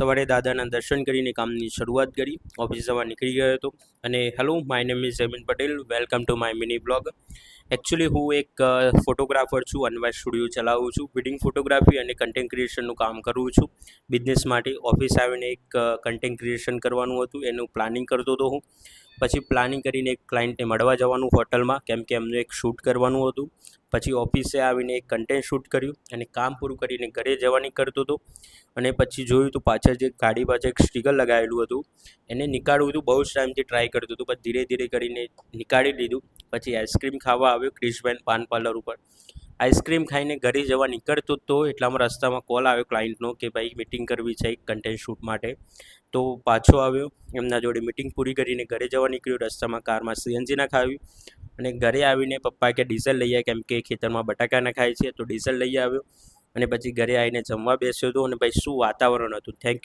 સવારે દાદાના દર્શન કરીને કામની શરૂઆત કરી. ઓફિસ જવા નીકળી ગયો હતો. અને હેલો, માય નેમ ઇઝ જમીન Patel. Welcome to my mini blog. Actually હું એક ફોટોગ્રાફર છું. અનવાય સ્ટુડિયો ચલાવું છું. વેડિંગ ફોટોગ્રાફી અને કન્ટેન્ટ ક્રિએશનનું કામ કરું છું બિઝનેસ માટે. ઓફિસ આવીને એક કન્ટેન્ટ ક્રિએશન કરવાનું હતું, એનું પ્લાનિંગ કરતો હતો હું. પછી પ્લાનિંગ કરીને એક ક્લાયન્ટને મળવા જવાનું હોટલમાં, કેમ કે એમનું એક શૂટ કરવાનું હતું. પછી ઓફિસે આવીને એક કન્ટેન્ટ શૂટ કર્યું અને કામ પૂરું કરીને ઘરે જવાની કરતો હતો. અને પછી જોયું તો પાછળ જે ગાડી પાછળ એક સ્ટીકર લગાવેલું હતું, એને નીકાળવું હતું. બહુ જ ટાઈમથી ટ્રાય કરતું હતું, પણ ધીરે ધીરે કરીને નીકાળી લીધું. પછી આઈસ્ક્રીમ ખાવા આવ્યો ક્રિશબેન પાન પાર્લર ઉપર. આઈસ્ક્રીમ ખાઈને ઘરે જવા નીકળતો હતો, એટલામાં રસ્તામાં કોલ આવ્યો ક્લાયન્ટનો કે ભાઈ મિટિંગ કરવી છે એક કન્ટેન્ટ શૂટ માટે. તો પાછો આવ્યો, એમના જોડે મિટિંગ પૂરી કરીને ઘરે જવા નીકળ્યો. રસ્તામાં કારમાં સીએનજી નખાવ્યું અને ઘરે આવીને પપ્પા કે ડીઝલ લઈ આવ્યા, કેમ કે ખેતરમાં બટાકા નખાય છે, તો ડીઝલ લઈ આવ્યો. અને પછી ઘરે આવીને જમવા બેસ્યો હતો. અને ભાઈ શું વાતાવરણ હતું! Thank you.